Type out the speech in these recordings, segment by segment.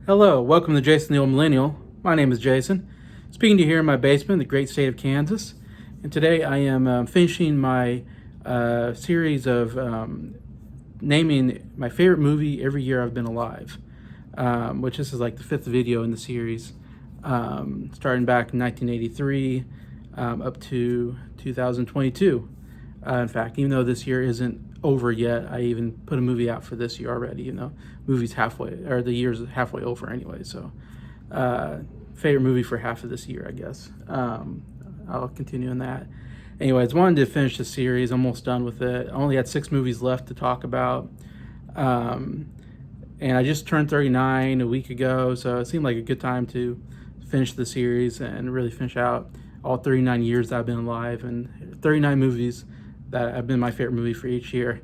Hello, welcome to Jason the Old Millennial. My name is Jason, speaking to you here in my basement in the great state of Kansas. And today I am finishing my series of naming my favorite movie every year I've been alive, which this is like the fifth video in the series, starting back in 1983 up to 2022. In fact, even though this year isn't over yet, I even put a movie out for this year already. Movie's halfway, or the year's halfway over anyway. So, favorite movie for half of this year, I guess. I'll continue on that. Anyways, wanted to finish the series. Almost done with it. I only had 6 movies left to talk about. And I just turned 39 a week ago, so it seemed like a good time to finish the series and really finish out all 39 years that I've been alive and 39 movies that have been my favorite movie for each year.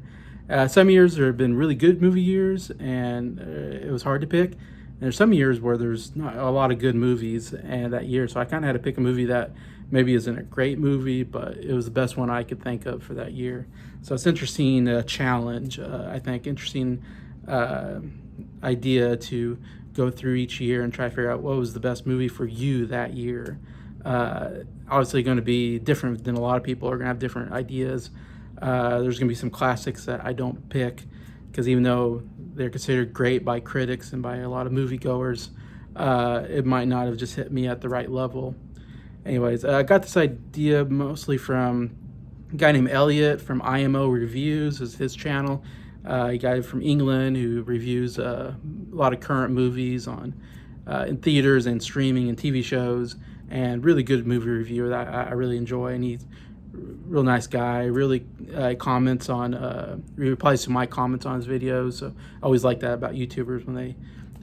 Some years there have been really good movie years, and it was hard to pick. And there's some years where there's not a lot of good movies and that year, so I kind of had to pick a movie that maybe isn't a great movie, but it was the best one I could think of for that year. So it's an interesting challenge, I think, interesting idea to go through each year and try to figure out what was the best movie for you that year. Obviously going to be different than a lot of people are going to have different ideas. There's going to be some classics that I don't pick because even though they're considered great by critics and by a lot of moviegoers, it might not have just hit me at the right level. Anyways, I got this idea mostly from a guy named Elliot from IMO Reviews, is his channel. A guy from England who reviews a lot of current movies on in theaters and streaming and TV shows, and really good movie reviewer that I really enjoy. And he's a real nice guy, really comments on, replies to my comments on his videos. So I always like that about YouTubers when they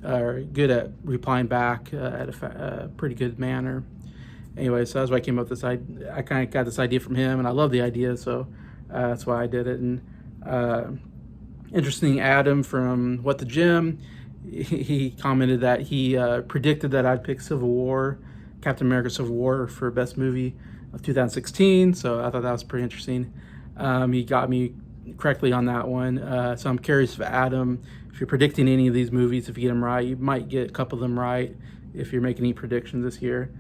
are good at replying back at a pretty good manner. Anyway, so that's why I came up with this idea. I kind of got this idea from him, and I love the idea, so that's why I did it. And interesting, Adam from What the Gym, he commented that he predicted that I'd pick Captain America Civil War for best movie of 2016, so I thought that was pretty interesting. He got me correctly on that one, so I'm curious if Adam, if you're predicting any of these movies, if you get them right, you might get a couple of them right if you're making any predictions this year.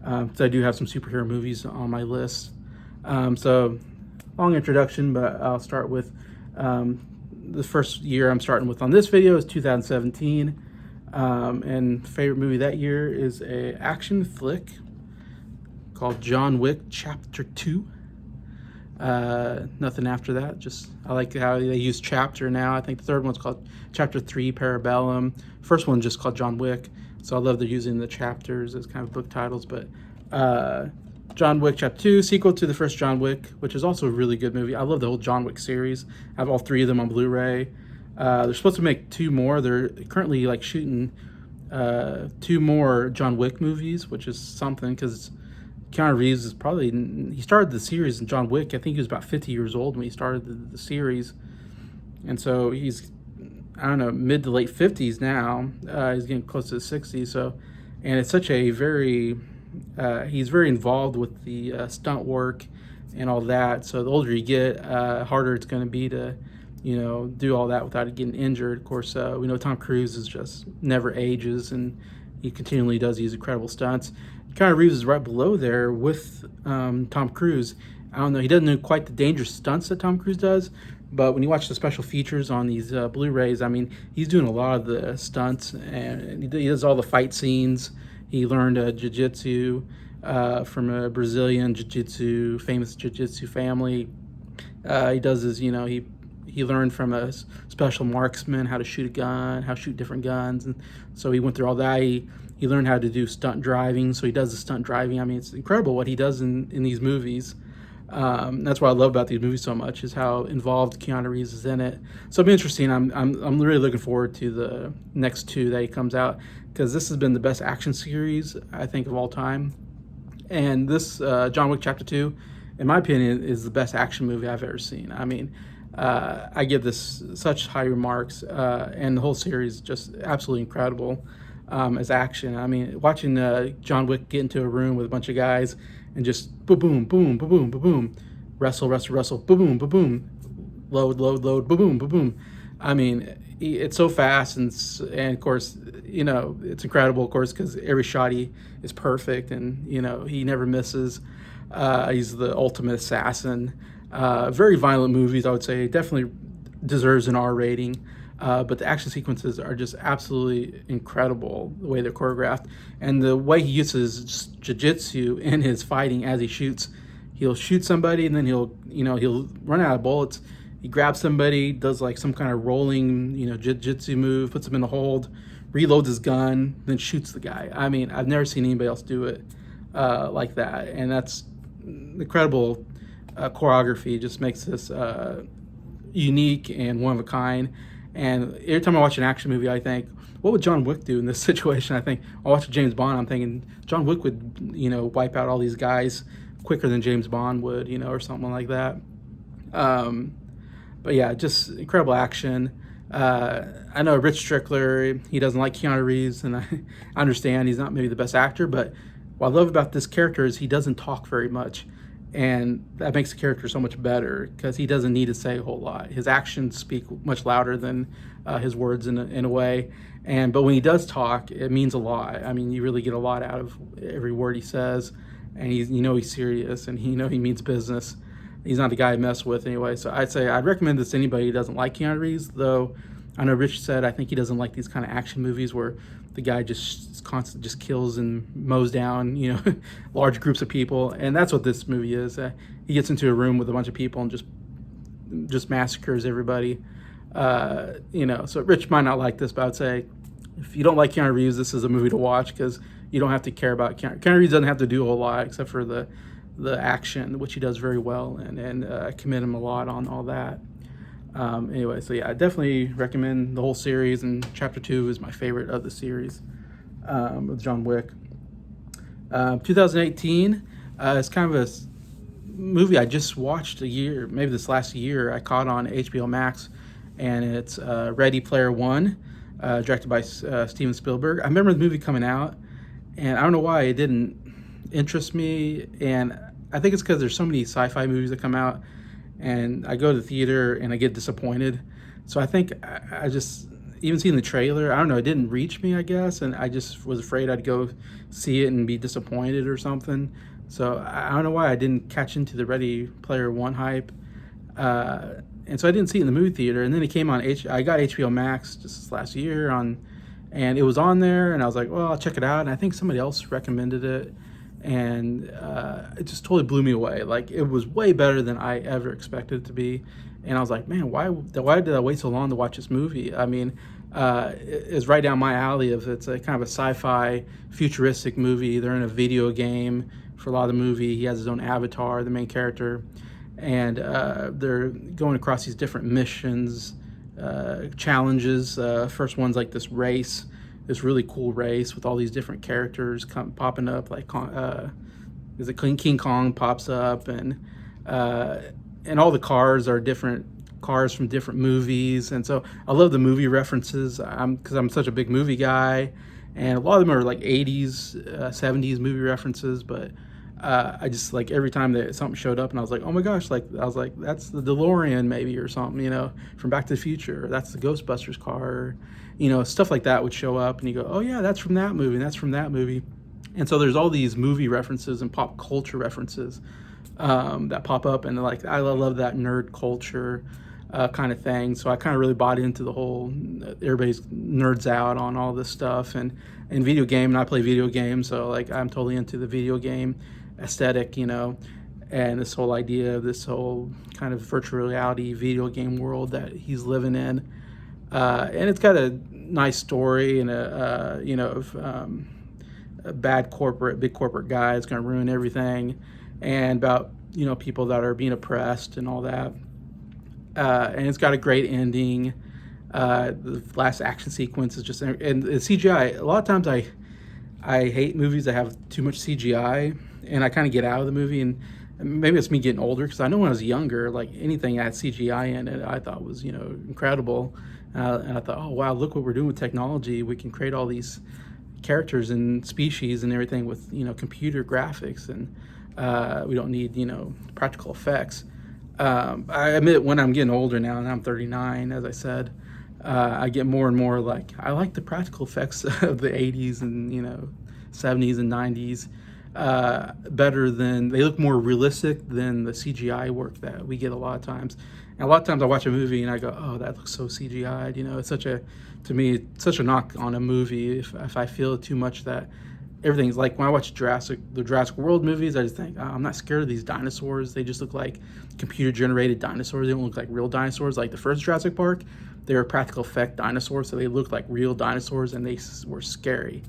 So I do have some superhero movies on my list. So long introduction, but I'll start with the first year I'm starting with on this video is 2017. And favorite movie that year is a action flick called John Wick Chapter 2. Nothing after that. Just I like how they use chapter now. I think the third one's called Chapter 3 Parabellum. First one just called John Wick. So I love they're using the chapters as kind of book titles. But John Wick Chapter 2, sequel to the first John Wick, which is also a really good movie. I love the whole John Wick series. I have all 3 of them on Blu-ray. They're supposed to make 2 more. They're currently like shooting 2 more John Wick movies, which is something because Keanu Reeves is he started the series in John Wick. I think he was about 50 years old when he started the series. And so he's, I don't know, mid to late 50s now. He's getting close to the 60s. So, and it's such a he's very involved with the stunt work and all that. So the older you get, harder it's going to be to, do all that without getting injured. Of course, we know Tom Cruise is just never ages, and he continually does these incredible stunts. Keanu Reeves is right below there with Tom Cruise. I don't know, he doesn't do quite the dangerous stunts that Tom Cruise does, but when you watch the special features on these Blu-rays, I mean, he's doing a lot of the stunts, and he does all the fight scenes. He learned jiu-jitsu from a Brazilian famous jiu-jitsu family. He does his, he learned from a special marksman how to shoot a gun, how to shoot different guns. And so he went through all that. He learned how to do stunt driving, so he does the stunt driving. I mean, it's incredible what he does in these movies. That's what I love about these movies so much, is how involved Keanu Reeves is in it. So it'll be interesting. I'm really looking forward to the next 2 that he comes out, because this has been the best action series, I think, of all time. And this John Wick Chapter 2, in my opinion, is the best action movie I've ever seen. I mean, I give this such high remarks, and the whole series just absolutely incredible as action. I mean, watching John Wick get into a room with a bunch of guys and just boom, boom, boom, boom, boom, boom, boom, wrestle, boom, boom, boom, boom, load, boom, boom, boom, boom. I mean, it's so fast, and of course, it's incredible, of course, because every shot he is perfect, and he never misses. He's the ultimate assassin. Very violent movies, I would say. Definitely deserves an R rating. But the action sequences are just absolutely incredible, the way they're choreographed, and the way he uses jiu-jitsu in his fighting as he shoots. He'll shoot somebody, and then he'll run out of bullets. He grabs somebody, does like some kind of rolling, jiu-jitsu move, puts him in the hold, reloads his gun, then shoots the guy. I mean, I've never seen anybody else do it like that, and that's incredible choreography. It just makes this unique and one of a kind. And every time I watch an action movie, I think, what would John Wick do in this situation? I think I watch James Bond. I'm thinking John Wick would, wipe out all these guys quicker than James Bond would, or something like that. But yeah, just incredible action. I know Rich Strickler, he doesn't like Keanu Reeves, and I understand he's not maybe the best actor, but what I love about this character is he doesn't talk very much. And that makes the character so much better because he doesn't need to say a whole lot. His actions speak much louder than his words in a way. But when he does talk, it means a lot. I mean, you really get a lot out of every word he says, and he's serious, and he means business. He's not the guy I mess with anyway. So I'd recommend this to anybody who doesn't like Keanu Reeves, though. I know Rich said I think he doesn't like these kind of action movies where the guy just constantly just kills and mows down, large groups of people, and that's what this movie is. He gets into a room with a bunch of people and just massacres everybody. So Rich might not like this, but I'd say if you don't like Keanu Reeves, this is a movie to watch because you don't have to care about Keanu Reeves. Doesn't have to do a whole lot except for the action, which he does very well, and I commend him a lot on all that. Anyway, so yeah, I definitely recommend the whole series, and Chapter 2 is my favorite of the series with John Wick. 2018 is kind of a movie I just watched maybe this last year. I caught on HBO Max, and it's Ready Player One, directed by Steven Spielberg. I remember the movie coming out, and I don't know why it didn't interest me, and I think it's because there's so many sci-fi movies that come out, and I go to the theater and I get disappointed. So I think I just, even seeing the trailer, I don't know, it didn't reach me, I guess, and I just was afraid I'd go see it and be disappointed or something. So I don't know why I didn't catch into the Ready Player One hype. And so I didn't see it in the movie theater, and then it came on, I got HBO Max just this last year, and it was on there, and I was like, well, I'll check it out, and I think somebody else recommended it. And it just totally blew me away. Like, it was way better than I ever expected it to be. And I was like, man, why did I wait so long to watch this movie? I mean, it's right down my alley. It's a kind of a sci-fi futuristic movie. They're in a video game for a lot of the movie. He has his own avatar, the main character, and they're going across these different missions, challenges. First one's like this race, this really cool race with all these different characters popping up, like is it King Kong pops up, and all the cars are different cars from different movies. And so I love the movie references because I'm such a big movie guy, and a lot of them are like 80s 70s movie references, but I just, like, every time that something showed up and I was like, oh my gosh, like, I was like, that's the DeLorean maybe, or something, from Back to the Future, or that's the Ghostbusters car, stuff like that would show up, and you go, oh yeah, that's from that movie, and that's from that movie. And so there's all these movie references and pop culture references that pop up, and like, I love that nerd culture kind of thing. So I kind of really bought into the whole, everybody's nerds out on all this stuff, and video game, and I play video games, so like, I'm totally into the video game aesthetic, and this whole idea of this whole kind of virtual reality video game world that he's living in, and it's got a nice story, and a big corporate guy is going to ruin everything, and about people that are being oppressed and all that, and it's got a great ending. The last action sequence is just, and the CGI, a lot of times I hate movies that have too much CGI, and I kind of get out of the movie, and maybe it's me getting older, because I know when I was younger, like, anything that had CGI in it I thought was incredible, and I thought, oh wow, look what we're doing with technology. We can create all these characters and species and everything with computer graphics, and we don't need practical effects. I admit, when I'm getting older now, and I'm 39, as I said, I get more and more like I like the practical effects of the 80s and 70s and 90s better than they look more realistic than the CGI work that we get a lot of times. And a lot of times I watch a movie and I go, oh, that looks so CGI'd. It's such a, to me, it's such a knock on a movie if I feel too much that everything's like when I watch the Jurassic World movies, I just think, oh, I'm not scared of these dinosaurs. They just look like computer generated dinosaurs. They don't look like real dinosaurs. Like the first Jurassic Park, they were practical effect dinosaurs, so they looked like real dinosaurs and they were scary.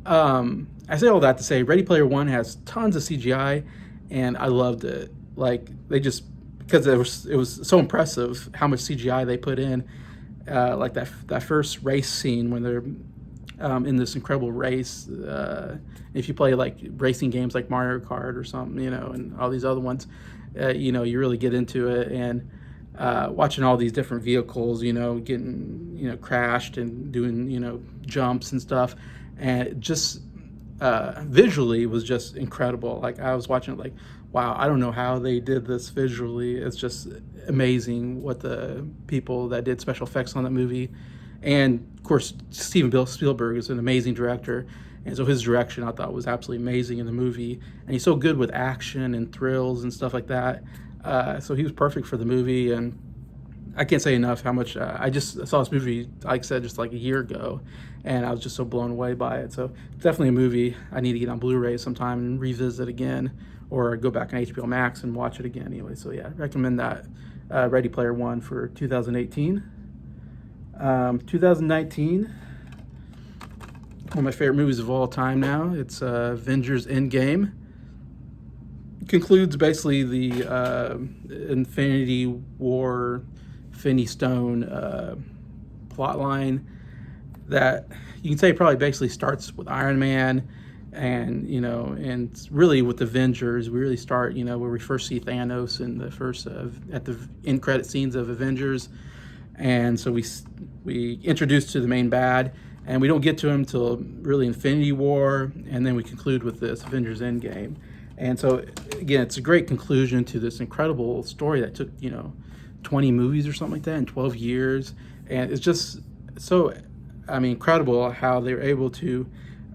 I say all that to say Ready Player One has tons of CGI, and I loved it. Like they just because it was so impressive how much CGI they put in. Like that first race scene when they're in this incredible race. If you play like racing games like Mario Kart or something, and all these other ones, you really get into it. And watching all these different vehicles, getting crashed and doing jumps and stuff, and it just visually was just incredible. Like I was watching it, like, wow, I don't know how they did this visually. It's just amazing what the people that did special effects on that movie. And of course, Steven Spielberg is an amazing director, and so his direction I thought was absolutely amazing in the movie. And he's so good with action and thrills and stuff like that. So he was perfect for the movie, and I can't say enough how much I just saw this movie, like I said, just like a year ago, and I was just so blown away by it. So definitely a movie I need to get on Blu-ray sometime and revisit again, or go back on HBO Max and watch it again anyway. So yeah, recommend that Ready Player One for 2018. 2019, one of my favorite movies of all time now. It's Avengers End Game. Concludes basically the Infinity War, Infinity Stone plot line that you can say probably basically starts with Iron Man, and and really with Avengers we really start where we first see Thanos in the first at the end credit scenes of Avengers. And so we introduce to the main bad, and we don't get to him till really Infinity War, and then we conclude with this Avengers End Game. And so again, it's a great conclusion to this incredible story that took 20 movies or something like that in 12 years, and it's just so incredible how they were able to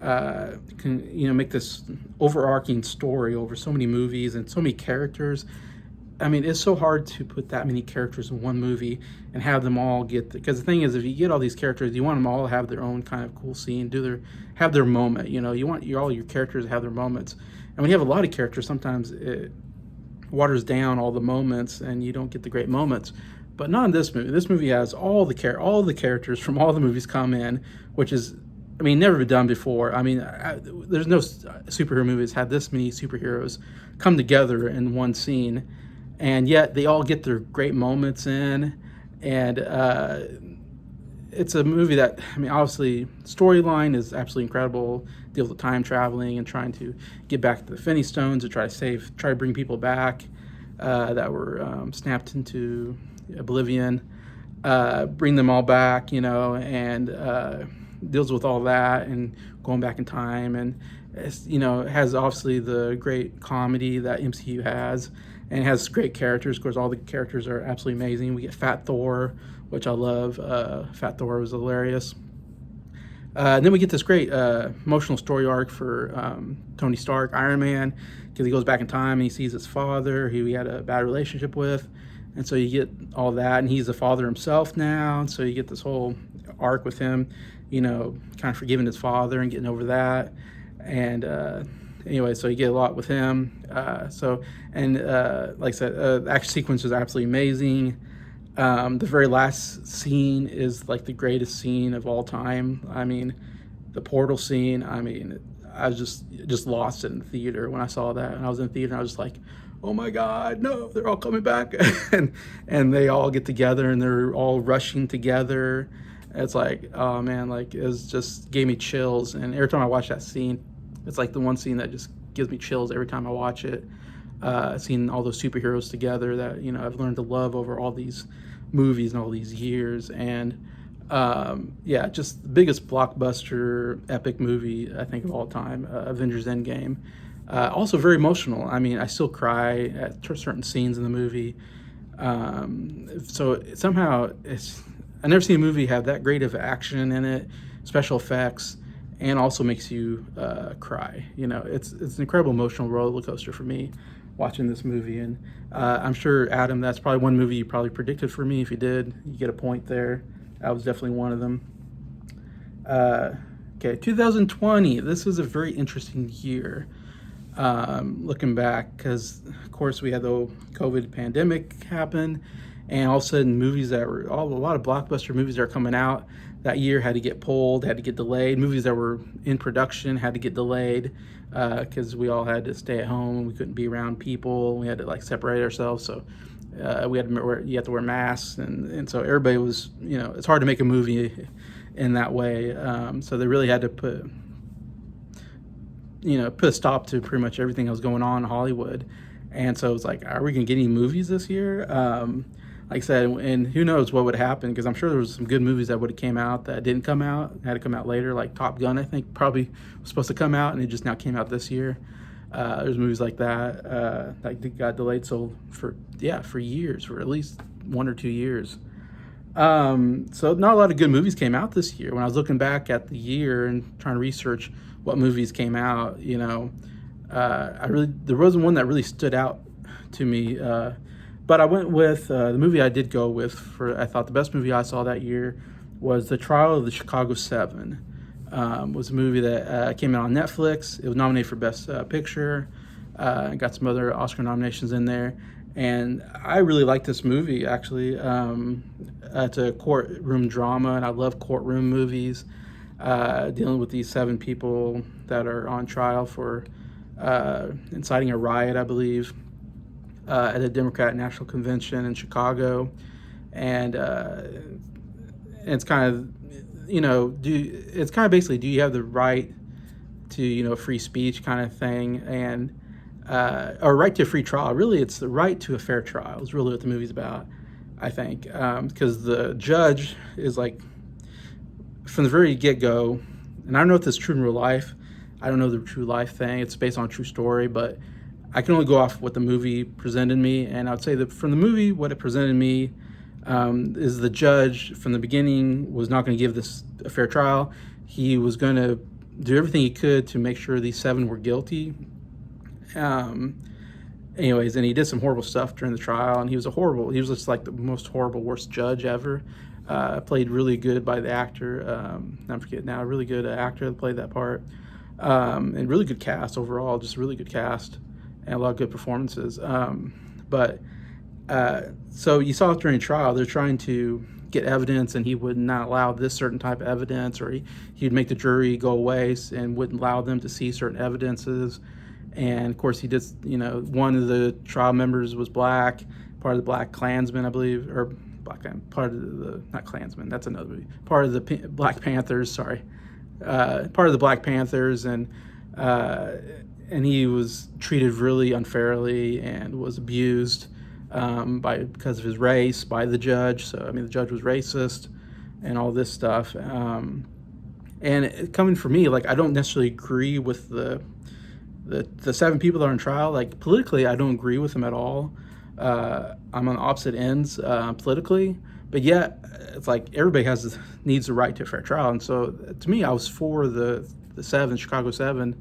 make this overarching story over so many movies and so many characters. It's so hard to put that many characters in one movie and have them all get because the thing is, if you get all these characters, you want them all to have their own kind of cool scene, have their moment. You want all your characters to have their moments. And when you have a lot of characters, sometimes it waters down all the moments and you don't get the great moments. But not in this movie. This movie has all the characters from all the movies come in, which is never been done before. There's no superhero movies had this many superheroes come together in one scene, and yet they all get their great moments in. And it's a movie that obviously storyline is absolutely incredible. Deals with time traveling and trying to get back to the Infinity Stones to try to bring people back that were snapped into oblivion, bring them all back, and deals with all that and going back in time. And it has obviously the great comedy that MCU has, and it has great characters. Of course, all the characters are absolutely amazing. We get Fat Thor, which I love. Fat Thor was hilarious. And then we get this great emotional story arc for Tony Stark, Iron Man, because he goes back in time and he sees his father, who he had a bad relationship with. And so you get all that, and he's a father himself now. And so you get this whole arc with him, kind of forgiving his father and getting over that. And anyway, so you get a lot with him. Like I said, the action sequence is absolutely amazing. The very last scene is like the greatest scene of all time. The portal scene. I was just lost in the theater when I saw that. And I was in the theater and I was just like, oh my God, no, they're all coming back. and they all get together and they're all rushing together. It's like, oh man, like just gave me chills. And every time I watch that scene, it's like the one scene that just gives me chills every time I watch it. Seeing all those superheroes together that I've learned to love over all these movies and all these years. And just the biggest blockbuster epic movie I think of all time, Avengers End Game. Also very emotional. I still cry at certain scenes in the movie. So somehow it's I never seen a movie have that great of action in it, special effects, and also makes you cry. It's an incredible emotional roller coaster for me watching this movie. And I'm sure, Adam, that's probably one movie you probably predicted for me. If you did, you get a point there. That was definitely one of them. Okay, 2020. This was a very interesting year. Looking back, because of course we had the COVID pandemic happen, and all of a sudden movies that were a lot of blockbuster movies that are coming out that year had to get pulled, had to get delayed. Movies that were in production had to get delayed because we all had to stay at home. We couldn't be around people. We had to like separate ourselves, so we had to you have to wear masks, and so everybody was, it's hard to make a movie in that way. So they really had to put a stop to pretty much everything that was going on in Hollywood. And so it was like, are we going to get any movies this year? Like I said, and who knows what would happen, because I'm sure there was some good movies that would have came out that didn't come out, had to come out later, like Top Gun, I think, probably was supposed to come out, and it just now came out this year. There's movies like that that got delayed for years, for at least 1 or 2 years. So not a lot of good movies came out this year. When I was looking back at the year and trying to research what movies came out, there wasn't one that really stood out to me. But I went with the movie I did go with I thought the best movie I saw that year was The Trial of the Chicago 7. Was a movie that came out on Netflix. It was nominated for Best Picture. Got some other Oscar nominations in there. And I really like this movie, actually. It's a courtroom drama, and I love courtroom movies, dealing with these 7 people that are on trial for inciting a riot, I believe, at a Democrat National Convention in Chicago. And it's kind of, it's kind of basically, do you have the right to, free speech kind of thing, and or right to a free trial. Really, it's the right to a fair trial is really what the movie's about, I think, because the judge is like, from the very get-go, and I don't know if this is true in real life. I don't know the true life thing. It's based on a true story, but I can only go off what the movie presented me. And I would say that from the movie, what it presented me is the judge from the beginning was not going to give this a fair trial. He was going to do everything he could to make sure these 7 were guilty. Anyways, and he did some horrible stuff during the trial, and he was just like the most horrible, worst judge ever. Played really good by the actor. I forget now, a really good actor that played that part. And really good cast overall, just really good cast and a lot of good performances. So you saw it during trial, they're trying to get evidence, and he would not allow this certain type of evidence, or he'd make the jury go away and wouldn't allow them to see certain evidences. And of course, he just, one of the trial members was black, part of the Black Klansman, I believe, or part of the, not Klansman, that's another movie, part of the Black Panthers, sorry. Part of the Black Panthers, and he was treated really unfairly and was abused because of his race by the judge. So, I mean, the judge was racist and all this stuff. And coming from me, like, I don't necessarily agree with the 7 people that are on trial. Like, politically, I don't agree with them at all. I'm on opposite ends politically, but yet it's like everybody needs the right to a fair trial. And so to me, I was for the 7, Chicago 7,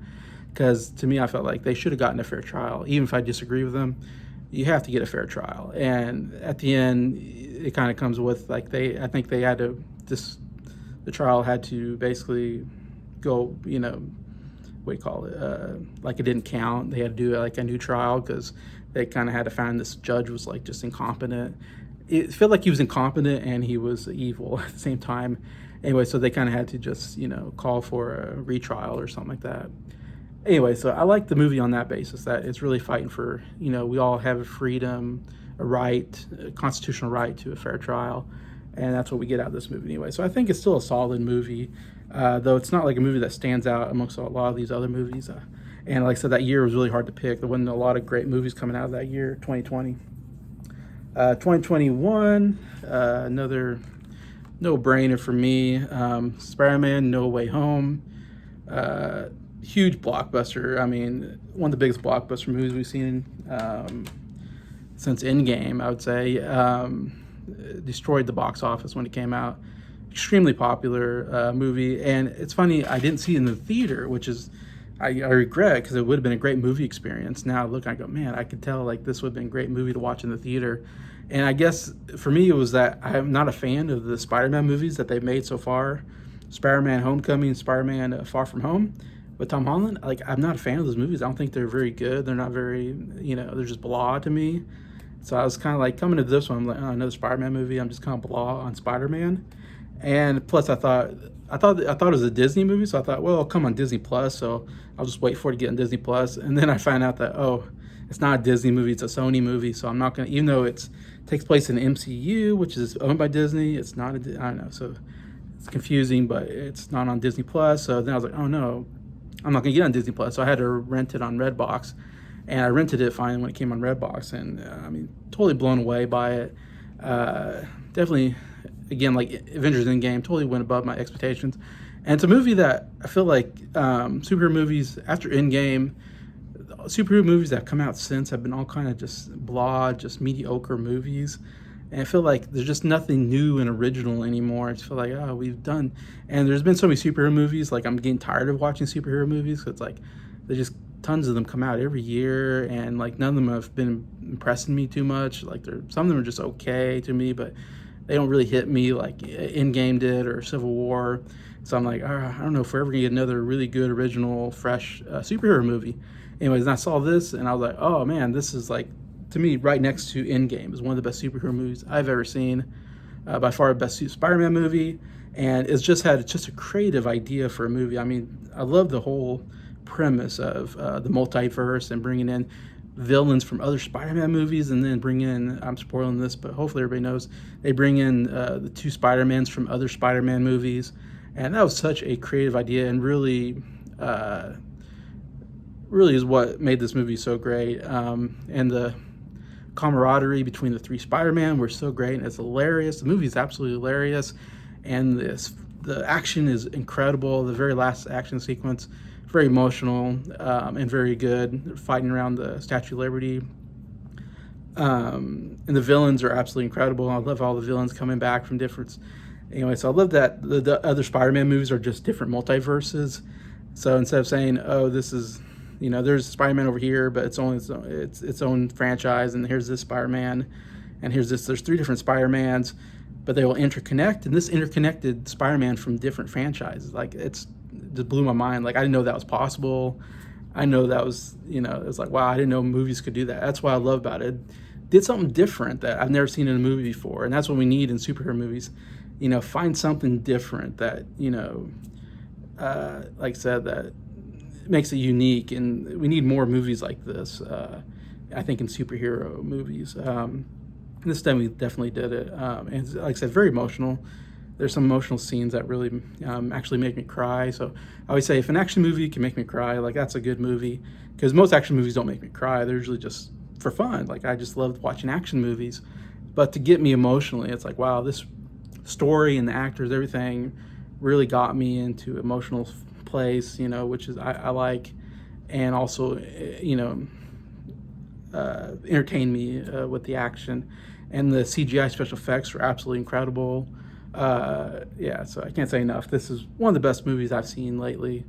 because to me, I felt like they should have gotten a fair trial. Even if I disagree with them, you have to get a fair trial. And at the end, it kind of comes with, like, I think they had to, the trial had to basically go, what do you call it? Like, it didn't count. They had to do like a new trial because they kind of had to find this judge was like just incompetent. It felt like he was incompetent and he was evil at the same time. Anyway, so they kind of had to just, call for a retrial or something like that. Anyway, so I like the movie on that basis, that it's really fighting for, we all have a freedom, a right, a constitutional right to a fair trial. And that's what we get out of this movie anyway. So I think it's still a solid movie, though it's not like a movie that stands out amongst a lot of these other movies. And like I said, that year was really hard to pick. There wasn't a lot of great movies coming out of that year, 2020. 2021, another no-brainer for me. Spider-Man: No Way Home. Huge blockbuster. I mean, one of the biggest blockbuster movies we've seen since End Game, I would say. destroyed the box office when it came out. Extremely popular movie, and it's funny, I didn't see it in the theater, which is I regret, because it would have been a great movie experience. Now look, I go, man, I could tell like this would have been a great movie to watch in the theater. And I guess for me it was that I'm not a fan of the Spider-Man movies that they've made so far. Spider-Man Homecoming, Spider-Man Far From Home with Tom Holland. Like, I'm not a fan of those movies. I don't think they're very good. They're not very, they're just blah to me. So I was kind of like coming to this one, I'm like, oh, another Spider-Man movie. I'm just kind of blah on Spider-Man. And plus, I thought it was a Disney movie, so I thought, well, it'll come on Disney Plus, so I'll just wait for it to get on Disney Plus. And then I find out that, oh, it's not a Disney movie, it's a Sony movie. So I'm not gonna, even though it takes place in MCU, which is owned by Disney, it's not. I don't know. So it's confusing, but it's not on Disney Plus. So then I was like, oh no, I'm not gonna get on Disney Plus. So I had to rent it on Redbox, and I rented it finally when it came on Redbox, and I mean, totally blown away by it. Definitely, again, like Avengers End Game, totally went above my expectations. And it's a movie that I feel like superhero movies after End Game, superhero movies that have come out since have been all kind of just blah, just mediocre movies. And I feel like there's just nothing new and original anymore. I just feel like, oh, we've done. And there's been so many superhero movies, like I'm getting tired of watching superhero movies. So it's like, there's just tons of them come out every year, and like none of them have been impressing me too much. Like some of them are just okay to me, but they don't really hit me like Endgame did or Civil War. So I'm like, I don't know if we're ever gonna get another really good, original, fresh superhero movie. Anyways, and I saw this, and I was like, oh man, this is like, to me, right next to Endgame is one of the best superhero movies I've ever seen. By far, the best Spider-Man movie, and it's just a creative idea for a movie. I mean, I love the whole premise of the multiverse and bringing in villains from other Spider-Man movies, and then bring in, I'm spoiling this, but hopefully everybody knows, they bring in the two Spider-Mans from other Spider-Man movies, and that was such a creative idea, and really is what made this movie so great. And the camaraderie between the three Spider-Man were so great, and it's hilarious. The movie is absolutely hilarious, and the action is incredible. The very last action sequence, very emotional, and very good. They're fighting around the Statue of Liberty. And the villains are absolutely incredible. I love all the villains coming back from different. Anyway, so I love that the other Spider-Man movies are just different multiverses. So instead of saying, oh, this is, there's Spider-Man over here, but it's only its own franchise, and here's this Spider-Man, and there's three different Spider-Mans, but they will interconnect, and this interconnected Spider-Man from different franchises. Like, it's just blew my mind. Like, I didn't know that was possible. I know that was, it was like, wow, I didn't know movies could do that. That's what I love about it. It did something different that I've never seen in a movie before, and that's what we need in superhero movies. Find something different that, like I said, that makes it unique, and we need more movies like this, I think, in superhero movies. This time we definitely did it, and like I said, very emotional. There's some emotional scenes that really actually make me cry. So I always say, if an action movie can make me cry, like, that's a good movie, because most action movies don't make me cry. They're usually just for fun. Like, I just love watching action movies, but to get me emotionally, it's like, wow, this story and the actors, everything really got me into emotional place, which is I like, and also entertained me with the action, and the CGI special effects were absolutely incredible. So I can't say enough. This is one of the best movies I've seen lately,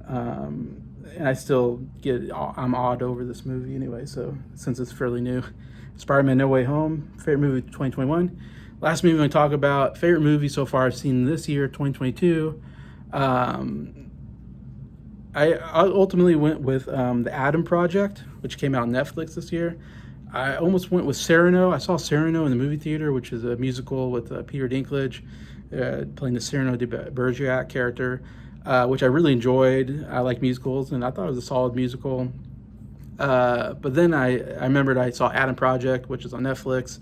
and I still I'm awed over this movie anyway. So since it's fairly new, Spider-Man: No Way Home, favorite movie of 2021. Last movie I'm going to talk about, favorite movie so far I've seen this year, 2022. I ultimately went with The Adam Project, which came out on Netflix this year. I almost went with Cyrano. I saw Cyrano in the movie theater, which is a musical with Peter Dinklage playing the Cyrano de Bergerac character, which I really enjoyed. I like musicals, and I thought it was a solid musical. But then I remembered I saw Adam Project, which is on Netflix,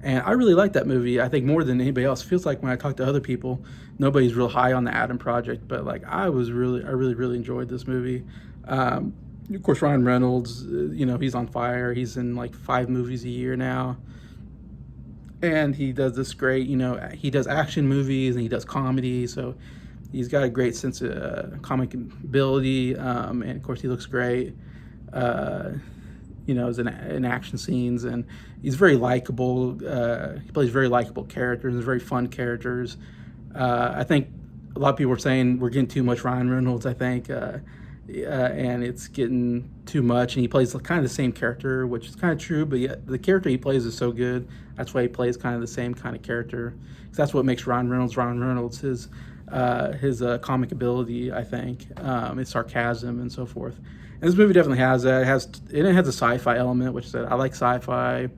and I really liked that movie. I think more than anybody else. It feels like when I talk to other people, nobody's real high on the Adam Project, but like I really enjoyed this movie. Of course, Ryan Reynolds, he's on fire. He's in like 5 movies a year now, and he does this great. He does action movies and he does comedy, so he's got a great sense of comic ability, and of course he looks great. in action scenes, and he's very likable. He plays very likable characters, very fun characters. I think a lot of people were saying we're getting too much Ryan Reynolds. I think, and it's getting too much. And he plays kind of the same character, which is kind of true. But yet the character he plays is so good. That's why he plays kind of the same kind of character. Because that's what makes Ryan Reynolds. His comic ability, I think, his sarcasm and so forth. And this movie definitely has that. It has a sci-fi element, which is that I like sci-fi.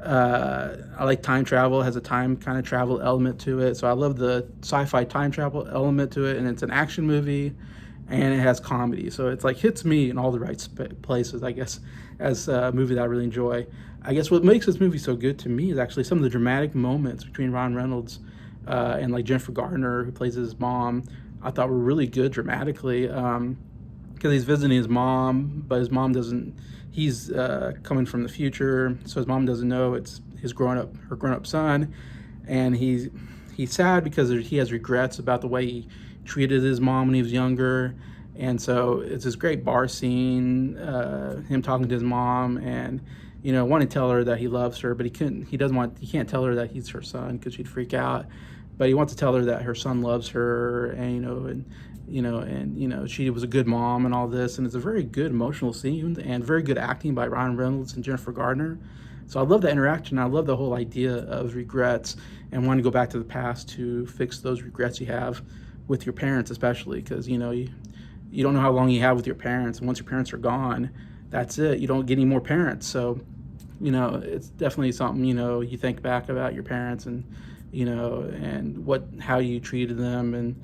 I like time travel. It has a time kind of travel element to it. So I love the sci-fi time travel element to it. And it's an action movie, and it has comedy. So it's like hits me in all the right places, I guess, as a movie that I really enjoy. I guess what makes this movie so good to me is actually some of the dramatic moments between Ryan Reynolds and like Jennifer Garner, who plays his mom. I thought were really good dramatically, because he's visiting his mom, but his mom doesn't. He's coming from the future, so his mom doesn't know it's her grown-up son, and he's sad because he has regrets about the way he treated his mom when he was younger. And so it's this great bar scene, him talking to his mom, and wanting to tell her that he loves her, but he can't tell her that he's her son because she'd freak out. But he wants to tell her that her son loves her, and she was a good mom and all this. And it's a very good emotional scene and very good acting by Ryan Reynolds and Jennifer Garner. So I love that interaction. I love the whole idea of regrets and wanting to go back to the past to fix those regrets you have with your parents, especially because you don't know how long you have with your parents, and once your parents are gone, that's it. You don't get any more parents. So it's definitely something you think back about your parents, and and how you treated them, and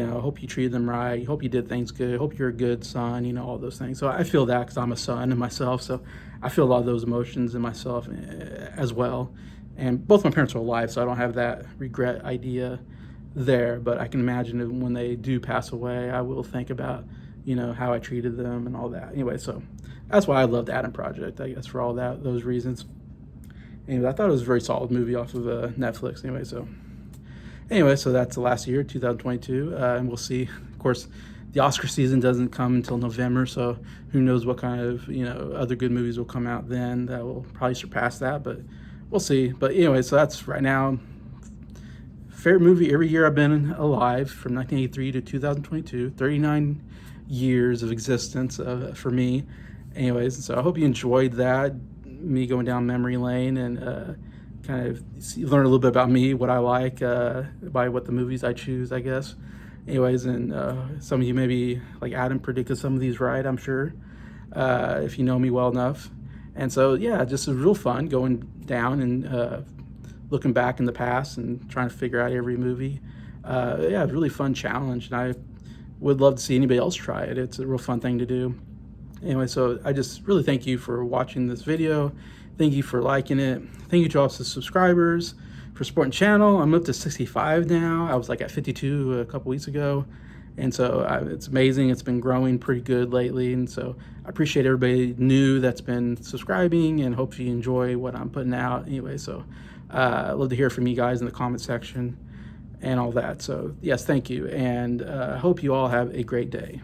hope you treated them right, hope you did things good, hope you're a good son, all those things. So I feel that because I'm a son in myself, so I feel a lot of those emotions in myself as well. And both my parents are alive, so I don't have that regret idea there, but I can imagine that when they do pass away, I will think about how I treated them and all that. Anyway, so that's why I love the Adam Project, I guess, for all those reasons. Anyway, I thought it was a very solid movie off of Netflix. Anyway, so that's the last year, 2022, and we'll see. Of course, the Oscar season doesn't come until November, so who knows what kind of other good movies will come out then that will probably surpass that, but we'll see. But anyway, so that's right now. Favorite movie every year I've been alive, from 1983 to 2022, 39 years of existence for me. Anyways, so I hope you enjoyed that, me going down memory lane and kind of learn a little bit about me, what I like, by what the movies I choose, I guess. Anyways, and some of you maybe, like Adam, predicted some of these right, I'm sure, if you know me well enough. And so, yeah, just a real fun going down and looking back in the past and trying to figure out every movie. Yeah, really fun challenge, and I would love to see anybody else try it. It's a real fun thing to do. Anyway, so I just really thank you for watching this video. Thank you for liking it. Thank you to all the subscribers for supporting the channel. I'm up to 65 now. I was like at 52 a couple weeks ago. And so it's amazing. It's been growing pretty good lately. And so I appreciate everybody new that's been subscribing, and hope you enjoy what I'm putting out. Anyway, so I'd love to hear from you guys in the comment section and all that. So yes, thank you. And I hope you all have a great day.